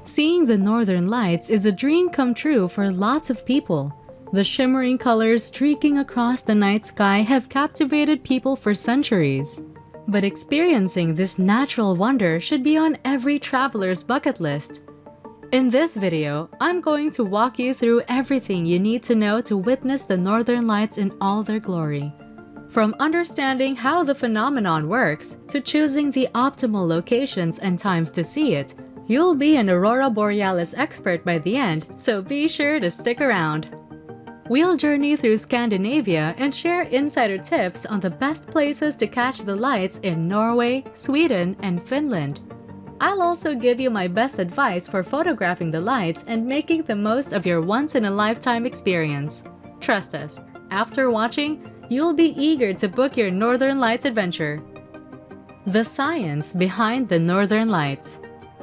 Seeing the northern lights is a dream come true for lots of people. The shimmering colors streaking across the night sky have captivated people for centuries. But experiencing this natural wonder should be on every traveler's bucket list. In this video, I'm going to walk you through everything you need to know to witness the northern lights in all their glory. From understanding how the phenomenon works to choosing the optimal locations and times to see it, you'll be an Aurora Borealis expert by the end, so be sure to stick around. We'll journey through Scandinavia and share insider tips on the best places to catch the lights in Norway, Sweden, and Finland. I'll also give you my best advice for photographing the lights and making the most of your once-in-a-lifetime experience. Trust us, after watching, you'll be eager to book your Northern Lights adventure. The science behind the Northern Lights.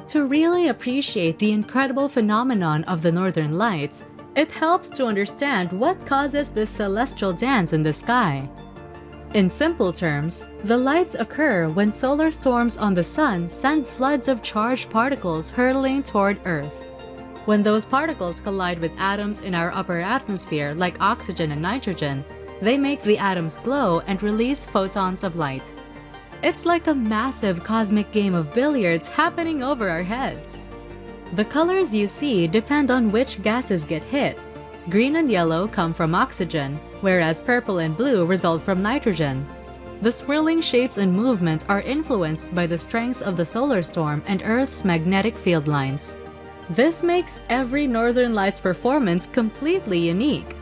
To really appreciate the incredible phenomenon of the Northern Lights, it helps to understand what causes this celestial dance in the sky. In simple terms, the lights occur when solar storms on the sun send floods of charged particles hurtling toward Earth. When those particles collide with atoms in our upper atmosphere like oxygen and nitrogen, they make the atoms glow and release photons of light. It's like a massive cosmic game of billiards happening over our heads. The colors you see depend on which gases get hit. Green and yellow come from oxygen, whereas purple and blue result from nitrogen. The swirling shapes and movements are influenced by the strength of the solar storm and Earth's magnetic field lines. This makes every Northern Lights performance completely unique.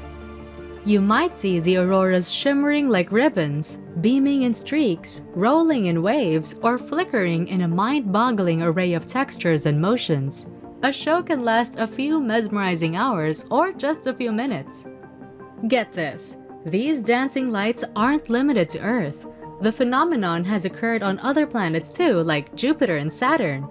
You might see the auroras shimmering like ribbons, beaming in streaks, rolling in waves, or flickering in a mind-boggling array of textures and motions. A show can last a few mesmerizing hours or just a few minutes. Get this, these dancing lights aren't limited to Earth. The phenomenon has occurred on other planets too, like Jupiter and Saturn.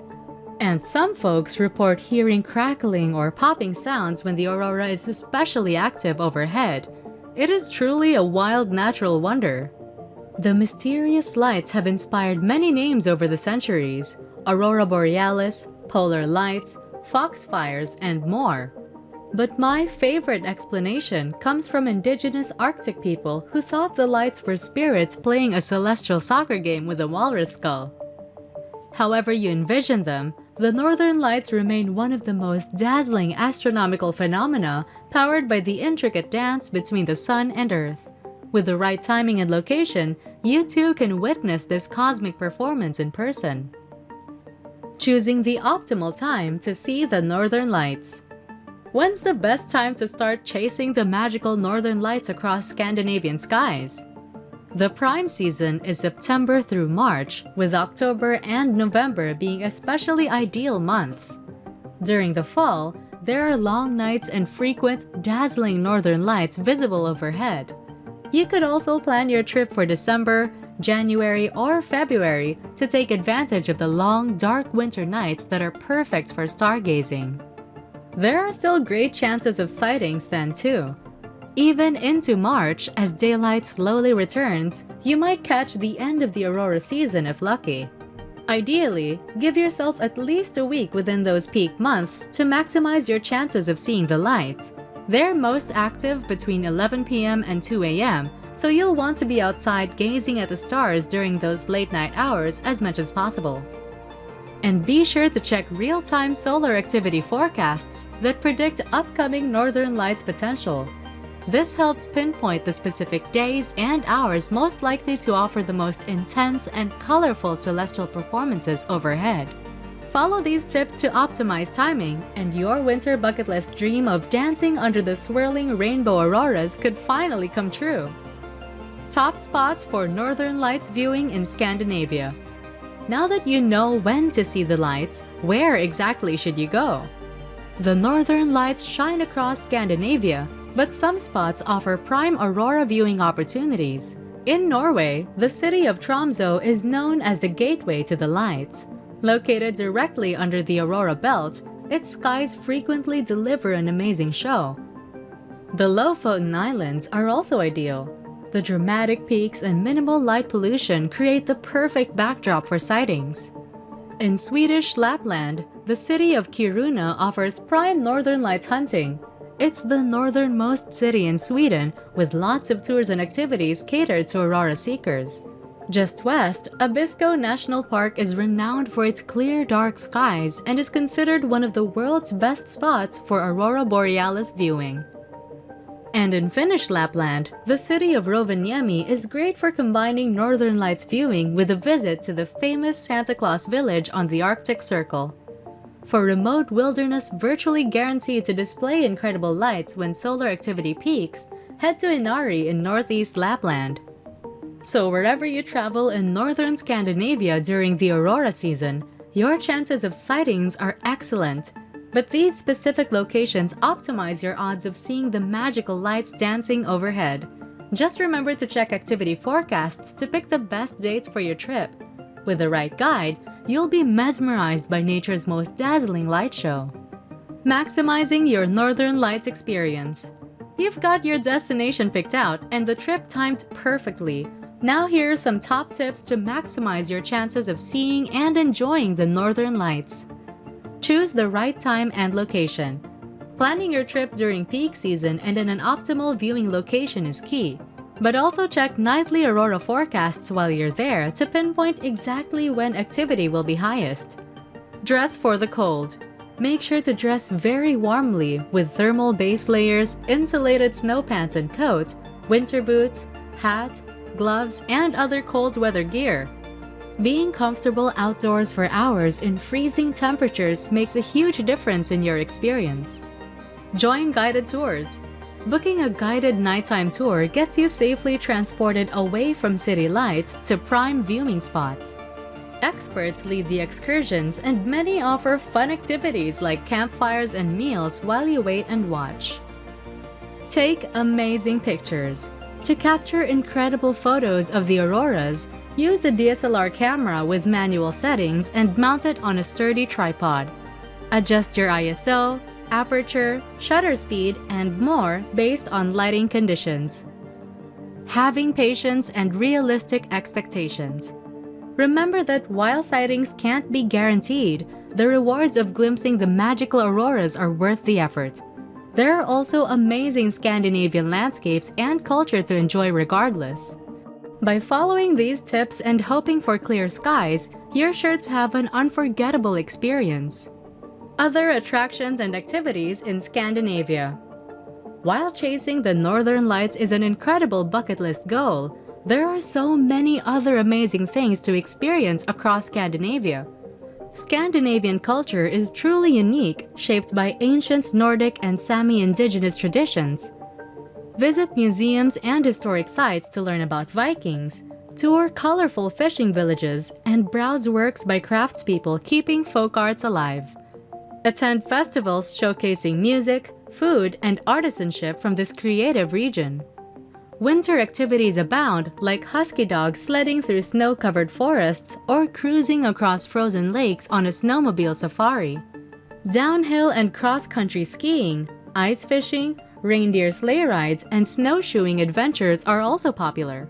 And some folks report hearing crackling or popping sounds when the aurora is especially active overhead. It is truly a wild natural wonder. The mysterious lights have inspired many names over the centuries: Aurora Borealis, polar lights, foxfires, and more. But my favorite explanation comes from indigenous Arctic people who thought the lights were spirits playing a celestial soccer game with a walrus skull. However you envision them, the Northern Lights remain one of the most dazzling astronomical phenomena powered by the intricate dance between the sun and Earth. With the right timing and location, you too can witness this cosmic performance in person. Choosing the optimal time to see the Northern Lights. When's the best time to start chasing the magical Northern Lights across Scandinavian skies? The prime season is September through March, with October and November being especially ideal months. During the fall, there are long nights and frequent, dazzling northern lights visible overhead. You could also plan your trip for December, January, or February to take advantage of the long, dark winter nights that are perfect for stargazing. There are still great chances of sightings then too. Even into March, as daylight slowly returns, you might catch the end of the aurora season if lucky. Ideally, give yourself at least a week within those peak months to maximize your chances of seeing the lights. They're most active between 11 p.m. and 2 a.m., so you'll want to be outside gazing at the stars during those late-night hours as much as possible. And be sure to check real-time solar activity forecasts that predict upcoming Northern Lights potential. This helps pinpoint the specific days and hours most likely to offer the most intense and colorful celestial performances overhead. Follow these tips to optimize timing, and your winter bucket list dream of dancing under the swirling rainbow auroras could finally come true. Top spots for Northern Lights viewing in Scandinavia. Now that you know when to see the lights, where exactly should you go? The Northern Lights shine across Scandinavia, but some spots offer prime aurora viewing opportunities. In Norway, the city of Tromsø is known as the gateway to the lights. Located directly under the aurora belt, its skies frequently deliver an amazing show. The Lofoten Islands are also ideal. The dramatic peaks and minimal light pollution create the perfect backdrop for sightings. In Swedish Lapland, the city of Kiruna offers prime northern lights hunting. It's the northernmost city in Sweden, with lots of tours and activities catered to aurora seekers. Just west, Abisko National Park is renowned for its clear, dark skies and is considered one of the world's best spots for Aurora Borealis viewing. And in Finnish Lapland, the city of Rovaniemi is great for combining Northern Lights viewing with a visit to the famous Santa Claus village on the Arctic Circle. For remote wilderness virtually guaranteed to display incredible lights when solar activity peaks, head to Inari in northeast Lapland. So wherever you travel in northern Scandinavia during the aurora season, your chances of sightings are excellent. But these specific locations optimize your odds of seeing the magical lights dancing overhead. Just remember to check activity forecasts to pick the best dates for your trip. With the right guide, you'll be mesmerized by nature's most dazzling light show. Maximizing your Northern Lights experience. You've got your destination picked out and the trip timed perfectly. Now here are some top tips to maximize your chances of seeing and enjoying the Northern Lights. Choose the right time and location. Planning your trip during peak season and in an optimal viewing location is key. But also check nightly aurora forecasts while you're there to pinpoint exactly when activity will be highest. Dress for the cold. Make sure to dress very warmly with thermal base layers, insulated snow pants and coat, winter boots, hat, gloves, and other cold weather gear. Being comfortable outdoors for hours in freezing temperatures makes a huge difference in your experience. Join guided tours. Booking a guided nighttime tour gets you safely transported away from city lights to prime viewing spots. Experts lead the excursions and many offer fun activities like campfires and meals while you wait and watch. Take amazing pictures. To capture incredible photos of the auroras, use a DSLR camera with manual settings and mount it on a sturdy tripod. Adjust your ISO, aperture, shutter speed, and more based on lighting conditions. Having patience and realistic expectations. Remember that while sightings can't be guaranteed, the rewards of glimpsing the magical auroras are worth the effort. There are also amazing Scandinavian landscapes and culture to enjoy regardless. By following these tips and hoping for clear skies, you're sure to have an unforgettable experience. Other attractions and activities in Scandinavia. While chasing the Northern Lights is an incredible bucket list goal, there are so many other amazing things to experience across Scandinavia. Scandinavian culture is truly unique, shaped by ancient Nordic and Sami indigenous traditions. Visit museums and historic sites to learn about Vikings, tour colorful fishing villages, and browse works by craftspeople keeping folk arts alive. Attend festivals showcasing music, food, and artisanship from this creative region. Winter activities abound, like husky dogs sledding through snow-covered forests or cruising across frozen lakes on a snowmobile safari. Downhill and cross-country skiing, ice fishing, reindeer sleigh rides, and snowshoeing adventures are also popular.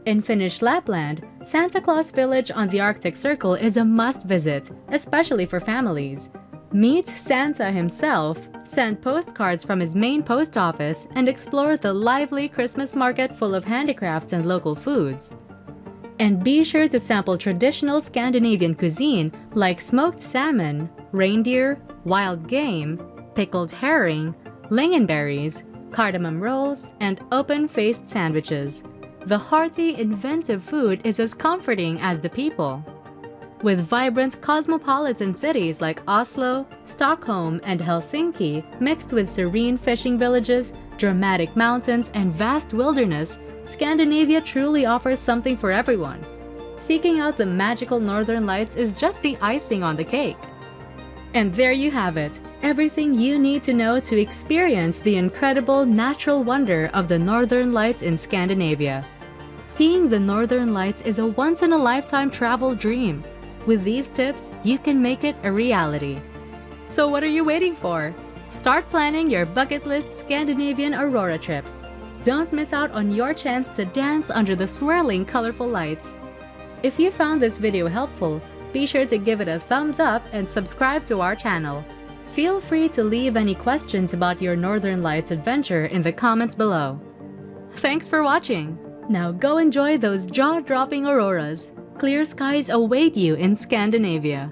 In Finnish Lapland, Santa Claus Village on the Arctic Circle is a must-visit, especially for families. Meet Santa himself, send postcards from his main post office, and explore the lively Christmas market full of handicrafts and local foods. And be sure to sample traditional Scandinavian cuisine like smoked salmon, reindeer, wild game, pickled herring, lingonberries, cardamom rolls, and open-faced sandwiches. The hearty, inventive food is as comforting as the people. With vibrant cosmopolitan cities like Oslo, Stockholm, and Helsinki, mixed with serene fishing villages, dramatic mountains, and vast wilderness, Scandinavia truly offers something for everyone. Seeking out the magical Northern Lights is just the icing on the cake. And there you have it, everything you need to know to experience the incredible natural wonder of the Northern Lights in Scandinavia. Seeing the Northern Lights is a once-in-a-lifetime travel dream. With these tips, you can make it a reality. So what are you waiting for? Start planning your bucket list Scandinavian Aurora trip. Don't miss out on your chance to dance under the swirling colorful lights. If you found this video helpful, Be sure to give it a thumbs up and subscribe to our channel. Feel free to leave any questions about your Northern Lights adventure in the comments below. Thanks for watching! Now go enjoy those jaw-dropping auroras. Clear skies await you in Scandinavia.